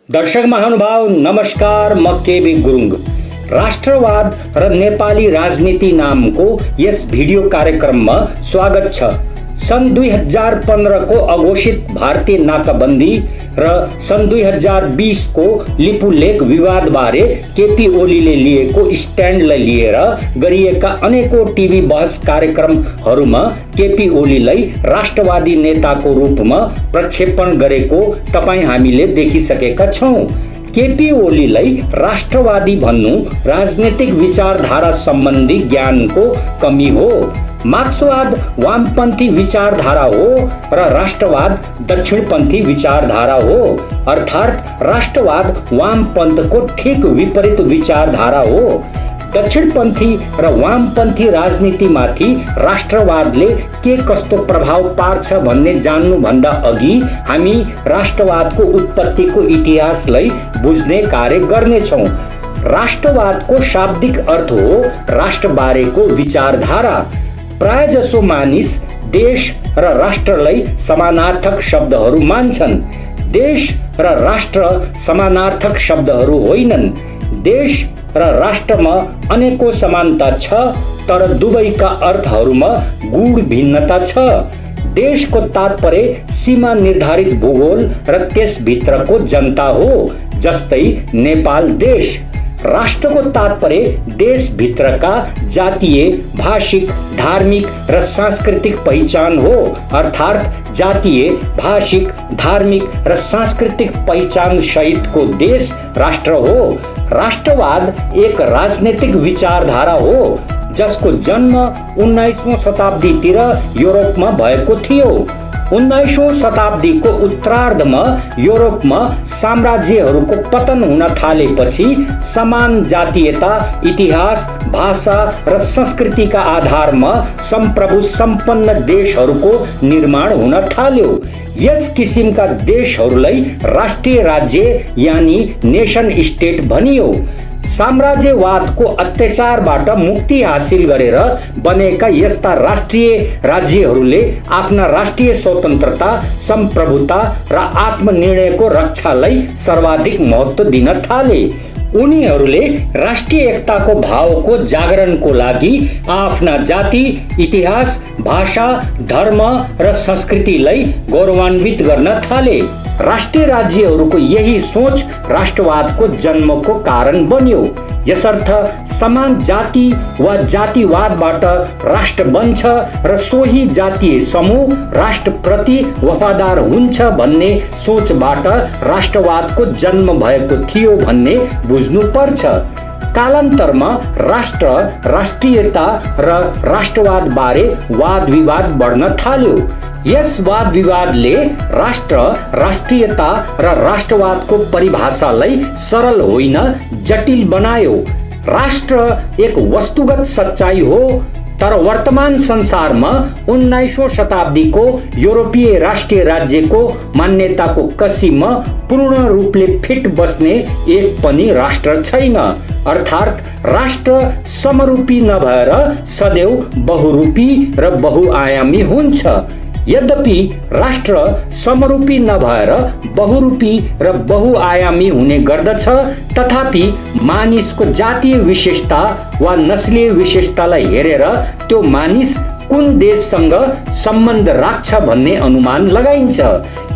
दर्शक महानुभाव नमस्कार। म केबी गुरुङ। राष्ट्रवाद र नेपाली राजनीति नामको यस भिडियो कार्यक्रममा स्वागत छ। सन् 2015 को अघोषित भारतीय नाकाबन्दी र सन् 2020 को लिपुलेख विवादबारे केपी ओलीले लिएको स्ट्यान्डलाई लिएर गरिएका अनेकौं टिभी बहस कार्यक्रमहरूमा केपी ओलीलाई राष्ट्रवादी नेताको रूपमा प्रक्षेपण गरेको तपाईँ हामीले देखिसकेका छौं। केपी ओलीलाई राष्ट्रवादी भन्नु राजनीतिक विचारधारा सम्बन्धी ज्ञानको कमी हो। मार्क्सवाद वामपन्थी विचारधारा हो र राष्ट्रवाद दक्षिणपन्थी विचारधारा हो। अर्थात् राष्ट्रवाद वामपन्थको ठिक विपरीत विचारधारा हो। दक्षिणपन्थी र वामपन्थी राजनीतिमाथि राष्ट्रवादले के कस्तो प्रभाव पार्छ भन्ने जान्नुभन्दा अघि हामी राष्ट्रवादको उत्पत्तिको इतिहासलाई बुझ्ने कार्य गर्नेछौँ। राष्ट्रवादको शाब्दिक अर्थ हो राष्ट्रबारेको विचारधारा। प्रायजसो मानिस देश र राष्ट्रलाई समानार्थक शब्दहरू मान्छन्। देश र राष्ट्र समानार्थक शब्दहरू होइनन्। देश र राष्ट्रमा अनेकौं समानता छ, तर दुवैका अर्थहरूमा गूढ भिन्नता छ। देशको तात्पर्य सीमा निर्धारित भूगोल र त्यसभित्रको जनता हो, जस्तै नेपाल देश। राष्ट्रको तात्पर्य देशभित्रका जातीय, भाषिक, धार्मिक र सांस्कृतिक पहिचान हो। अर्थात् जातीय, भाषिक, धार्मिक र सांस्कृतिक पहिचान सहितको देश राष्ट्र हो। राष्ट्रवाद एक राजनीतिक विचारधारा हो जसको जन्म 19औं शताब्दीतिर युरोपमा भएको थियो। 19औं शताब्दीको उत्तरार्धमा युरोपमा साम्राज्यहरूको पतन हुन थालेपछि समान जातीयता, इतिहास, भाषा र संस्कृतिका आधारमा संप्रभु सम्पन्न देशहरूको निर्माण हुन थाल्यो। यस किसिमका देशहरूलाई राष्ट्रिय राज्य यानी नेशन स्टेट भनियो। साम्राज्यवादको अत्याचारबाट मुक्ति हासिल गरेर बनेका यस्ता राष्ट्रिय राज्यहरूले आफ्ना राष्ट्रिय स्वतन्त्रता, सम्प्रभुता र आत्मनिर्णयको रक्षालाई सर्वाधिक महत्त्व दिन थाले। उनीहरूले राष्ट्रिय एकताको भावको जागरणको लागि आफ्ना जाति, इतिहास, भाषा, धर्म र संस्कृतिलाई गौरवान्वित गर्न थाले। राष्ट्रिय राज्यहरूको यही सोच राष्ट्रवादको जन्मको कारण बन्यो। यसर्थ समान जाति वा जातिवादबाट राष्ट्र बन्छ र सोही जातीय समूह राष्ट्रप्रति वफादार हुन्छ भन्ने सोचबाट राष्ट्रवादको जन्म भएको थियो भन्ने बुझ्नुपर्छ। कालान्तरमा राष्ट्र, राष्ट्रियता र राष्ट्रवाद बारे वाद विवाद बढ्न थाल्यो। यस वाद विवादले राष्ट्र, राष्ट्रियता र राष्ट्रवादको परिभाषालाई सरल होइन जटिल बनायो। राष्ट्र एक वस्तुगत सच्चाइ हो, तर वर्तमान संसारमा 19औं शताब्दीको युरोपीय राष्ट्रिय राज्यको मान्यताको कसीमा पूर्ण रूपले फिट बस्ने एक पनि राष्ट्र छैन। अर्थात् राष्ट्र समरूपी नभएर सदैव बहुरूपी र बहुआयामी हुन्छ। यद्यपि राष्ट्र समरूपी नभएर बहुरूपी र बहुआयामी हुने गर्दछ, तथापि मानिसको जातीय विशेषता वा नस्लीय विशेषतालाई हेरेर त्यो मानिस कुन देशसँग सम्बन्ध राख्छ भन्ने अनुमान लगाइन्छ।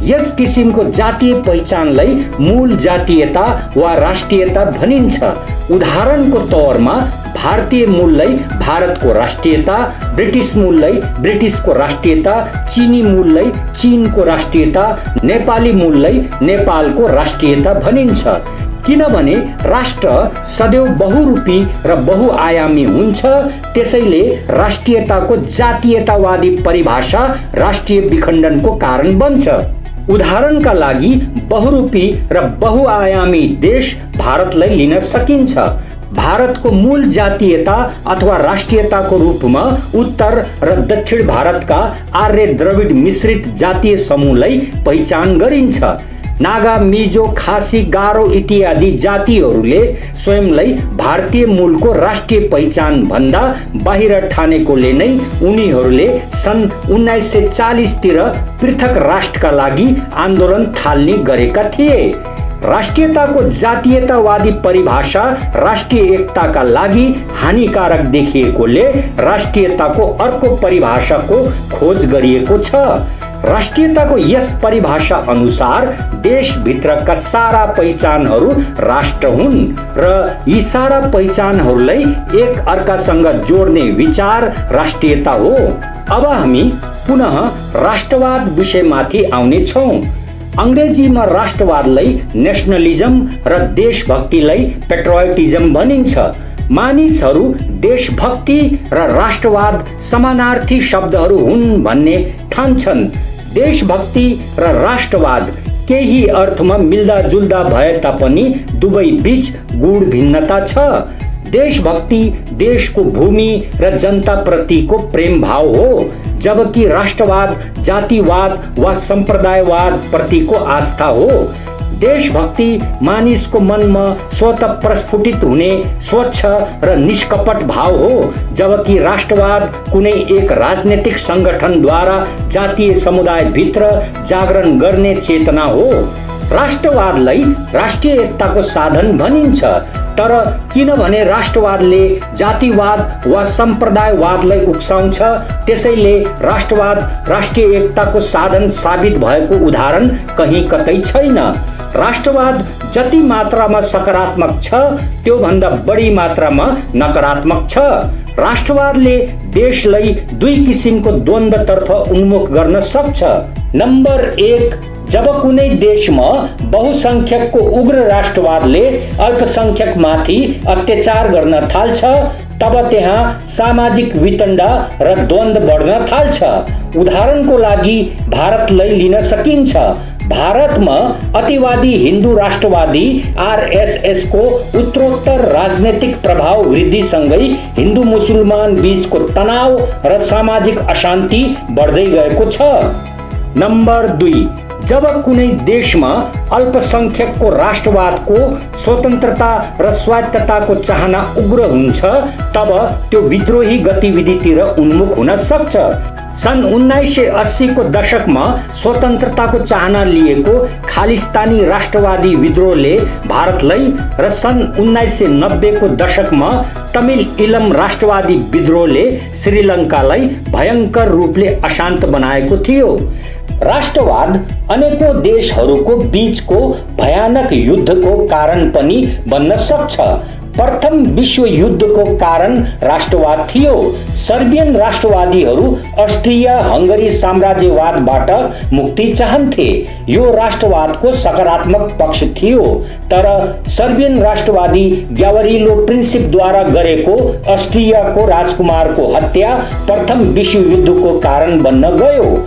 यस किसिमको जातीय पहिचानलाई मूल जातीयता वा राष्ट्रियता भनिन्छ। उदाहरणको तौरमा भारतीय मूललाई भारतको राष्ट्रियता, ब्रिटिस मूललाई ब्रिटिसको राष्ट्रियता, चीनी मूललाई चीनको राष्ट्रियता, नेपाली मूललाई नेपालको राष्ट्रियता भनिन्छ। किनभने राष्ट्र सदैव बहुरूपी र बहुआयामी हुन्छ, त्यसैले राष्ट्रियताको जातीयतावादी परिभाषा राष्ट्रिय विखण्डनको कारण बन्छ। उदाहरणका लागि बहुरूपी र बहुआयामी देश भारतलाई लिन सकिन्छ। भारतको मूल जातीयता अथवा राष्ट्रियताको रूपमा उत्तर र दक्षिण भारतका आर्य द्रविड मिश्रित जातीय समूहलाई पहिचान गरिन्छ। नागा, मिजो, खासी, गारो इत्यादि जातिहरूले स्वयंलाई भारतीय मूलको राष्ट्रिय पहिचान भन्दा बाहिर ठानेकोले नै उनीहरूले सन् 1940 तिर पृथक राष्ट्रका लागि आन्दोलन थाल्ने गरेका थिए। राष्ट्रियताको जातीयतावादी परिभाषा राष्ट्रिय एकताका लागि हानिकारक देखिएकोले राष्ट्रियताको अर्को परिभाषाको खोज गरिएको छ। राष्ट्रियताको यस परिभाषा अनुसार देशभित्रका सारा पहिचानहरू राष्ट्र हुन् र यी सारा पहिचानहरूलाई एक अर्कासँग जोड्ने विचार राष्ट्रियता हो। अब हामी पुनः राष्ट्रवाद विषयमाथि आउने छौं। अंग्रेजीमा राष्ट्रवादलाई नेशनलिज्म र देशभक्तिलाई पेट्रियोटिज्म भनिन्छ। मानिसहरू देशभक्ति र राष्ट्रवाद समानार्थी शब्दहरू हुन् भन्ने ठान्छन्। देशभक्ति र राष्ट्रवाद केही अर्थमा मिल्दा जुल्दा भए तापनि दुवै बीच गूढ भिन्नता छ। देशभक्ति देशको भूमि र जनता प्रतिको प्रेम भाव हो, जबकि राष्ट्रवाद जातिवाद वा सम्प्रदायवाद प्रतिको आस्था हो। देशभक्ति मानिसको मनमा स्वतः प्रस्फुटित हुने स्वच्छ र निष्कपट भाव हो, जबकि राष्ट्रवाद कुनै एक राजनीतिक संगठनद्वारा जातीय समुदाय भित्र जागरण गर्ने चेतना हो। राष्ट्रवादलाई राष्ट्रिय एकताको साधन भनिन्छ, तर किनभने राष्ट्रवादले जातिवाद वा सम्प्रदायवादलाई उक्साउँछ, त्यसैले राष्ट्रवाद राष्ट्रिय एकताको साधन साबित भएको उदाहरण कहीँ कतै छैन। राष्ट्रवाद जति मात्रामा सकारात्मक छ त्यो भन्दा बढी मात्रामा नकारात्मक छ। राष्ट्रवादले देशलाई दुई किसिमको द्वन्द्वतर्फ उन्मुख गर्न सक्छ। नम्बर 1, जब कुनै देशमा बहुसंख्यकको उग्र राष्ट्रवादले अल्पसंख्यकमाथि अत्याचार गर्न थाल्छ, तब त्यहाँ सामाजिक वितण्डा र द्वन्द्व बढ्न थाल्छ। उदाहरणको लागि भारतलाई लिन सकिन्छ। भारतमा अतिवादी हिन्दू राष्ट्रवादी आरएसएस को उत्तरोत्तर राजनीतिक प्रभाव वृद्धिसँगै हिन्दू मुसलमान बीचको तनाव र सामाजिक अशान्ति बढ्दै गएको छ। नम्बर 2, जब कुनै देशमा अल्पसंख्यकको राष्ट्रवादको स्वतन्त्रता र स्वायत्तताको चाहना उग्र हुन्छ, तब त्यो विद्रोही गतिविधितिर उन्मुख हुन सक्छ। सन् 1980 को दशकमा स्वतन्त्रताको चाहना लिएको खालिस्तानी राष्ट्रवादी विद्रोहले भारतलाई र सन् 1990 को दशकमा तमिल इलम राष्ट्रवादी विद्रोहले श्रीलङ्कालाई भयंकर रूपले अशान्त बनाएको थियो। राष्ट्रवाद अनेकौं देशहरूको बीचको भयानक युद्धको कारण पनि बन्न सक्छ। प्रथम विश्व युद्धको कारण राष्ट्रवाद थियो। सर्बियन राष्ट्रवादीहरू अस्ट्रिया हंगरी साम्राज्यवादबाट मुक्ति चाहन्थे। यो राष्ट्रवादको सकारात्मक पक्ष थियो, तर सर्बियन राष्ट्रवादी ग्यावरिलो प्रिन्सिपद्वारा गरेको अस्ट्रियाको राजकुमारको हत्या प्रथम विश्व युद्धको कारण बन्न गयो।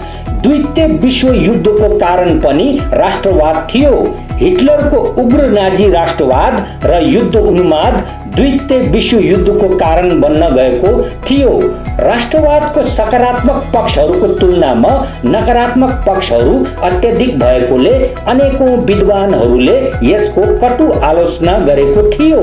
द्वितीय विश्व युद्धको कारण पनि राष्ट्रवाद थियो। हिटलरको उग्र नाजी राष्ट्रवाद र युद्ध उन्माद द्वितीय विश्व युद्धको कारण बन्न गएको थियो। राष्ट्रवादको सकारात्मक पक्षहरूको तुलनामा नकारात्मक पक्षहरू अत्यधिक भएकोले अनेकौं विद्वानहरूले यसको कटु आलोचना गरेको थियो।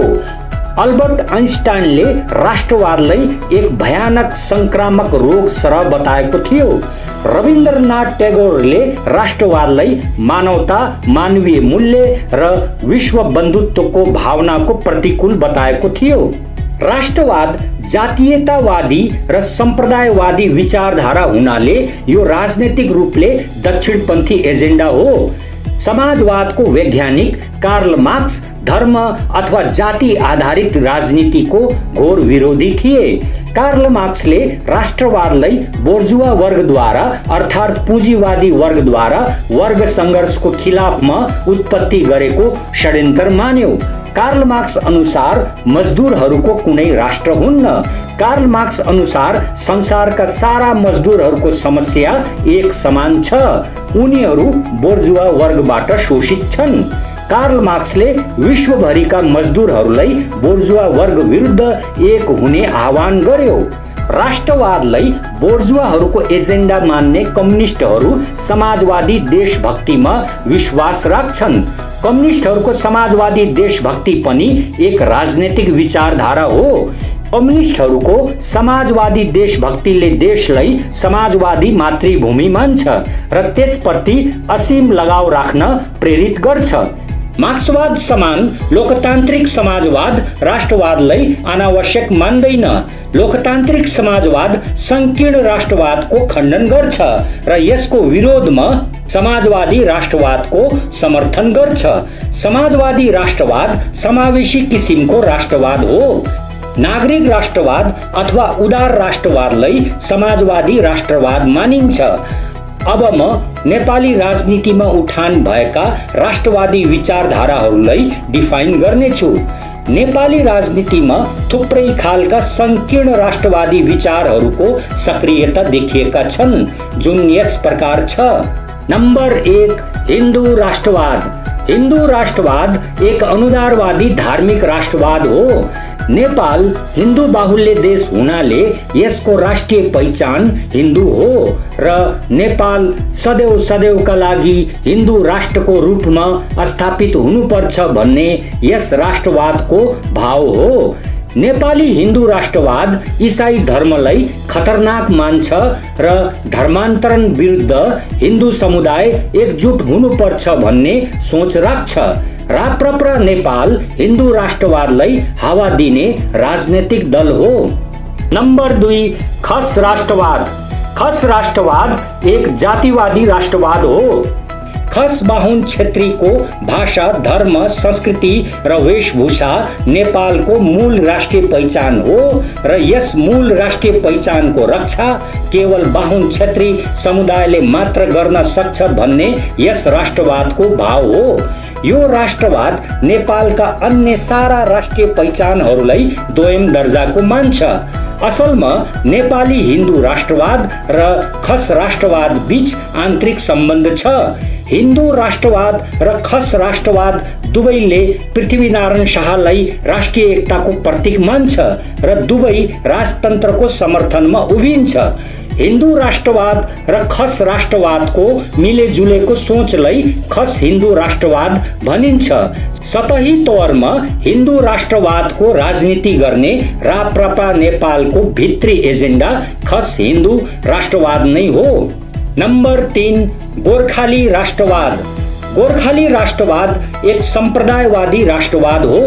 अल्बर्ट आइन्स्टाइनले राष्ट्रवादलाई एक भयानक संक्रामक रोग सरह बताएको थियो। रविन्द्रनाथ टैगोरले राष्ट्रवादलाई मानवता, मानवीय मूल्य र विश्व बन्धुत्वको भावनाको प्रतिकूल बताएको थियो। राष्ट्रवाद जातीयतावादी र सम्प्रदायवादी विचारधारा हुनाले यो राजनीतिक रूपले दक्षिणपन्थी एजेन्डा हो। समाजवादको वैज्ञानिक कार्ल मार्क्स धर्म अथवा जाति आधारित राजनीतिको घोर विरोधी थिए। कार्ल मार्क्सले राष्ट्रवादलाई बोर्जुवा वर्गद्वारा अर्थात् पुँजीवादी वर्गद्वारा वर्ग संघर्षको खिलाफमा उत्पत्ति गरेको षड्यन्त्र मान्यो। कार्ल मार्क्स अनुसार मजदुरहरूको कुनै राष्ट्र हुन्न। कार्ल मार्क्स अनुसार संसारका सारा मजदुरहरूको समस्या एक समान छ, उनीहरू बोर्जुवा वर्गबाट शोषित छन्। कार्ल मार्क्सले विश्वभरिका मजदुरहरूलाई बोर्जुवा वर्ग विरुद्ध एक हुने आह्वान गर्यो। राष्ट्रवादलाई बोर्जुवाहरूको एजेन्डा मान्ने कम्युनिस्टहरू समाजवादी देशभक्तिमा विश्वास राख्छन्। कम्युनिस्टहरूको समाजवादी देशभक्ति पनि एक राजनीतिक विचारधारा हो। कम्युनिस्टहरूको समाजवादी देशभक्तिले देशलाई समाजवादी मातृभूमि मान्छ र त्यसप्रति असीम लगाव राख्न प्रेरित गर्छ। मार्क्सवाद समान लोकतान्त्रिक समाजवाद राष्ट्रवादलाई अनावश्यक मान्दैन। लोकतान्त्रिक समाजवाद संकीर्ण राष्ट्रवादको खण्डन गर्छ र यसको विरोधमा समाजवादी राष्ट्रवादको समर्थन गर्छ। समाजवादी राष्ट्रवाद समावेशी किसिमको राष्ट्रवाद हो। नागरिक राष्ट्रवाद अथवा उदार राष्ट्रवादलाई समाजवादी राष्ट्रवाद मानिन्छ। अब म नेपाली राजनीतिमा उठान भएका राष्ट्रवादी विचारधाराहरूलाई डिफाइन गर्नेछु। नेपाली राजनीतिमा थुप्रै खालका संकीर्ण राष्ट्रवादी विचारहरूको सक्रियता देखिएका छन्, जुन यस प्रकार छ। नम्बर 1, हिन्दू राष्ट्रवाद। हिन्दू राष्ट्रवाद एक अनुदारवादी धार्मिक राष्ट्रवाद हो। नेपाल हिन्दू बाहुल्य देश हुनाले यसको राष्ट्रिय पहिचान हिन्दू हो र नेपाल सदैवका लागि हिन्दू राष्ट्रको रूपमा स्थापित हुनुपर्छ भन्ने यस राष्ट्रवादको भाव हो। नेपाली हिन्दू राष्ट्रवाद ईसाई धर्मलाई खतरनाक मान्छ र धर्मान्तरण विरुद्ध हिन्दू समुदाय एकजुट हुनुपर्छ भन्ने सोच राख्छ। राप्रपा नेपाल हिन्दू राष्ट्रवादलाई हावा दिने राजनैतिक दल हो। नम्बर 2, खस राष्ट्रवाद। खस राष्ट्रवाद एक जातिवादी राष्ट्रवाद हो। खस बाहुन क्षेत्रीको भाषा, धर्म, संस्कृति र वेशभूषा नेपालको मूल राष्ट्रिय पहिचान हो र यस मूल राष्ट्रिय पहिचानको रक्षा केवल बाहुन क्षेत्री समुदायले मात्र गर्न सक्छ भन्ने यस राष्ट्रवादको भाव हो। यो राष्ट्रवाद नेपालका अन्य सारा राष्ट्रिय पहिचानहरूलाई दोयम दर्जाको मान्छ। असलमा नेपाली हिन्दू राष्ट्रवाद र खस राष्ट्रवाद बीच आन्तरिक सम्बन्ध छ। हिन्दू राष्ट्रवाद र खस राष्ट्रवाद दुवैले पृथ्वीनारायण शाहलाई राष्ट्रिय एकताको प्रतीक मान्छ र दुवै राजतन्त्रको समर्थनमा उभिन्छ। हिन्दू राष्ट्रवाद र खस राष्ट्रवादको मिलेजुलेको सोचलाई खस हिन्दू राष्ट्रवाद भनिन्छ। सतही तौरमा हिन्दू राष्ट्रवादको राजनीति गर्ने राप्रपा नेपालको भित्री एजेन्डा खस हिन्दू राष्ट्रवाद नै हो। नम्बर 3, गोर्खाली राष्ट्रवाद। गोर्खाली राष्ट्रवाद एक सम्प्रदायवादी राष्ट्रवाद हो।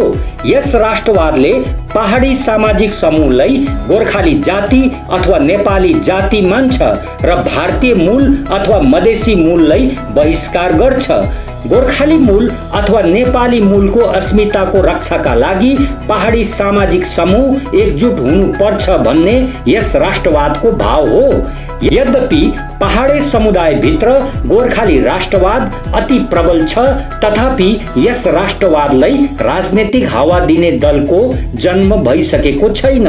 यस राष्ट्रवादले पहाडी सामाजिक समूहलाई गोर्खाली जाति अथवा नेपाली जाति मान्छ र भारतीय मूल अथवा मधेसी मूललाई बहिष्कार गर्छ। गोर्खाली मूल अथवा नेपाली मूलको अस्मिताको रक्षाका लागि पहाडी सामाजिक समूह एकजुट हुनुपर्छ भन्ने यस राष्ट्रवादको भाव हो। यद्यपि पहाडे समुदायभित्र गोर्खाली राष्ट्रवाद अति प्रबल छ, तथापि यस राष्ट्रवादलाई राजनीतिक हावा दिने दलको जन्म भइसकेको छैन।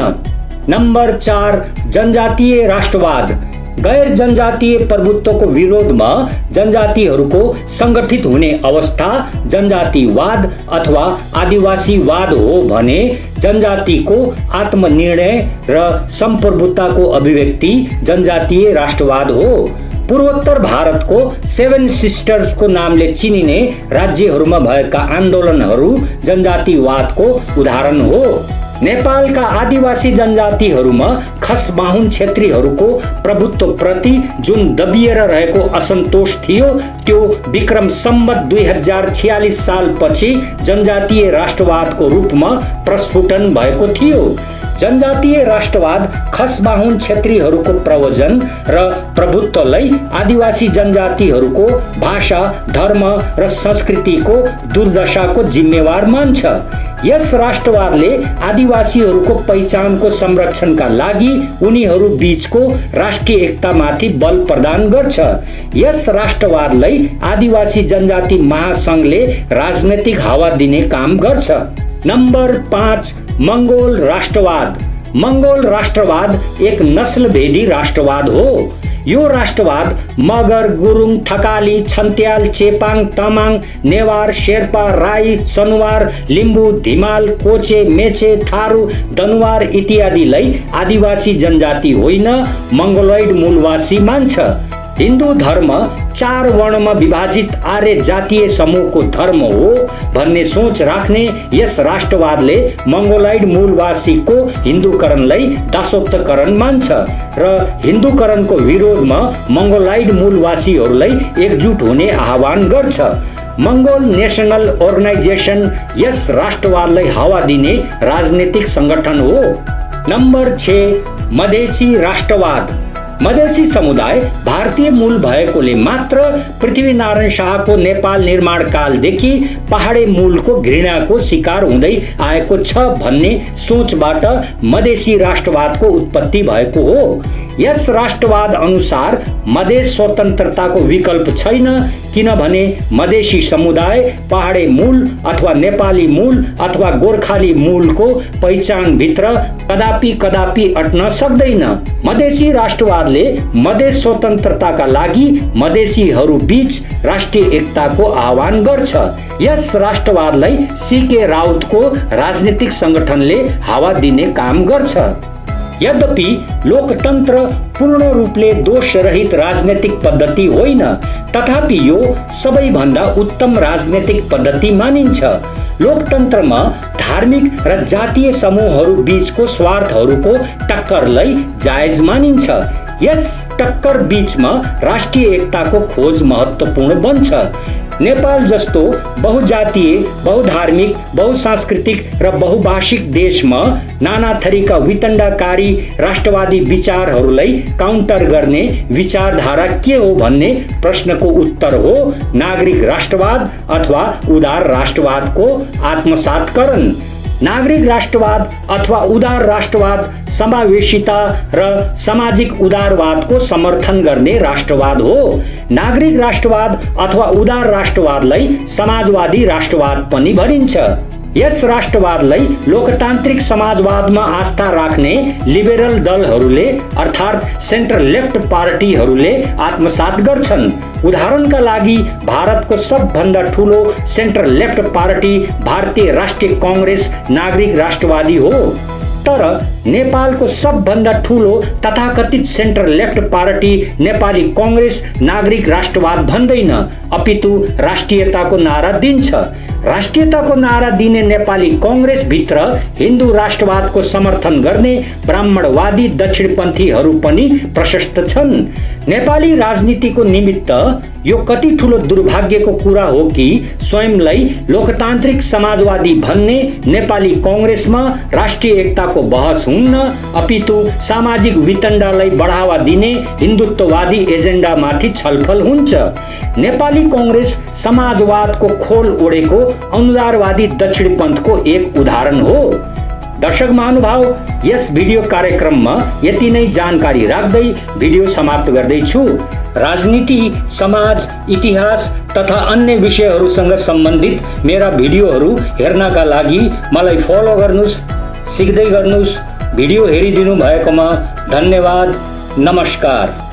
नम्बर 4, जनजातीय राष्ट्रवाद। गैर जनजातीय प्रभुत्वको विरोधमा जनजातिहरूको संगठित हुने अवस्था जनजातिवाद अथवा आदिवासीवाद हो भने जनजातिको आत्मनिर्णय र सम्प्रभुताको अभिव्यक्ति जनजातीय राष्ट्रवाद हो। पूर्वोत्तर भारतको 7 सिस्टर्सको नामले चिनिने राज्यहरूमा भएका आन्दोलनहरू जनजातिवादको उदाहरण हो। नेपालका आदिवासी जनजातिहरूमा खस बाहुन क्षेत्रीहरूको प्रभुत्वप्रति जुन दबिएर रहेको असन्तोष थियो, त्यो विक्रम सम्वत 2046 सालपछि जनजातीय राष्ट्रवादको रूपमा प्रस्फुटन भएको थियो। जनजातीय राष्ट्रवाद खस बाहुन क्षेत्रीहरूको प्रवचन र प्रभुत्वलाई आदिवासी जनजातिहरूको भाषा, धर्म र संस्कृतिको दुर्दशाको जिम्मेवार मान्छ। यस राष्ट्रवादले आदिवासीहरूको पहिचानको संरक्षणका लागि उनीहरू बीचको राष्ट्रिय एकतामाथि बल प्रदान गर्छ। यस राष्ट्रवादलाई आदिवासी जनजाति महासंघले राजनैतिक हावा दिने काम गर्छ। नम्बर 5, मंगोल राष्ट्रवाद। मंगोल राष्ट्रवाद एक नस्लभेदी राष्ट्रवाद हो। यो राष्ट्रवाद मगर, गुरुङ, थकाली, छन्त्याल, चेपाङ, तामाङ, नेवार, शेर्पा, राई, सनुवार, लिम्बू, धिमाल, कोचे, मेचे, थारू, दनुवार इत्यादिलाई आदिवासी जनजाति होइन, मंगोलोइड मूलवासी मान्छ। हिन्दू धर्म 4 वर्णमा विभाजित आर्य जातीय समूहको धर्म हो भन्ने सोच राख्ने यस राष्ट्रवादले मंगोलाइड मूलवासीको हिन्दूकरणलाई दासत्वकरण मान्छ र हिन्दूकरणको विरोधमा मंगोलाइड मूलवासीहरूलाई एकजुट हुने आह्वान गर्छ। मंगोल नेशनल अर्गनाइजेसन यस राष्ट्रवादलाई हावा दिने राजनीतिक संगठन हो। नम्बर 6, मधेसी राष्ट्रवाद। मधेसी समुदाय भारतीय मूल भएकोले मात्र पृथ्वीनारायण शाहको नेपाल निर्माण कालदेखि पहाडे मूलको घृणाको शिकार हुँदै आएको छ भन्ने सोचबाट मधेसी राष्ट्रवादको उत्पत्ति भएको हो। यस राष्ट्रवाद अनुसार मधेस स्वतन्त्रताको विकल्प छैन, किनभने मधेसी समुदाय पहाडे मूल अथवा नेपाली मूल अथवा गोर्खाली मूलको पहिचानभित्र कदापि अट्न सक्दैन। मधेसी राष्ट्रवादले मधेस स्वतन्त्रताका लागि मधेसीहरू बीच राष्ट्रिय एकताको आह्वान गर्छ। यस राष्ट्रवादलाई सीके राउतको राजनीतिक संगठनले हावा दिने काम गर्छ। यद्यपि लोकतन्त्र पूर्ण रूपले दोषरहित राजनीतिक पद्धति होइन, तथापि यो सबैभन्दा उत्तम राजनीतिक पद्धति मानिन्छ। लोकतन्त्रमा धार्मिक र जातीय समूहहरू बीचको स्वार्थहरूको टक्करलाई जायज मानिन्छ। यस टक्कर बीचमा राष्ट्रिय एकताको खोज महत्त्वपूर्ण बन्छ। नेपाल जस्तो बहुजातीय, बहुधार्मिक, बहुसांस्कृतिक र बहुभाषिक देशमा नाना थरीका वितण्डकारी राष्ट्रवादी विचारहरूलाई काउन्टर गर्ने विचारधारा के हो भन्ने प्रश्नको उत्तर हो नागरिक राष्ट्रवाद अथवा उदार राष्ट्रवादको आत्मसातकरण। नागरिक राष्ट्रवाद अथवा उदार राष्ट्रवाद समावेशिता र सामाजिक उदारवादको समर्थन गर्ने राष्ट्रवाद हो। नागरिक राष्ट्रवाद अथवा उदार राष्ट्रवादलाई समाजवादी राष्ट्रवाद पनि भनिन्छ। यस राष्ट्रवादलाई लोकतान्त्रिक समाजवादमा आस्था राख्ने लिबरल दलहरूले अर्थात् सेन्टर लेफ्ट पार्टीहरूले आत्मसात गर्छन्। उदाहरणका लागि भारतको सबभन्दा ठूलो सेन्टर लेफ्ट पार्टी भारतीय राष्ट्रिय कांग्रेस नागरिक राष्ट्रवादी हो। तर नेपालको सबभन्दा ठूलो तथाकथित centre left party Nepali Congress नागरिक राष्ट्रवाद भन्दैन, अपितु राष्ट्रियताको नारा दिन्छ। राष्ट्रियताको नारा दिने नेपाली कांग्रेस भित्र हिन्दू राष्ट्रवादको समर्थन गर्ने ब्राह्मणवादी दक्षिणपन्थीहरू पनि प्रशस्त छन्। नेपाली राजनीतिको निमित्त यो कति ठूलो दुर्भाग्यको कुरा हो कि स्वयंलाई लोकतान्त्रिक समाजवादी भन्ने नेपाली कांग्रेसमा राष्ट्रिय एकताको बहस हुन्न, अपितु सामाजिक वितण्डलाई बढावा दिने हिन्दुत्ववादी एजेन्डामाथि छलफल हुन्छ। नेपाली कांग्रेस समाजवादको खोल ओढेको अनुदारवादी दक्षिणपन्थको एक उदाहरण हो। दर्शक महानुभाव, यस भिडियो कार्यक्रममा यति नै जानकारी राख्दै भिडियो समाप्त गर्दैछु। राजनीति, समाज, इतिहास तथा अन्य विषयहरूसँग सम्बन्धित मेरा भिडियोहरू हेर्नका लागि मलाई फलो गर्नुस्, सिक्दै गर्नुस्। भिडियो हेरिदिनु भएकोमा धन्यवाद। नमस्कार।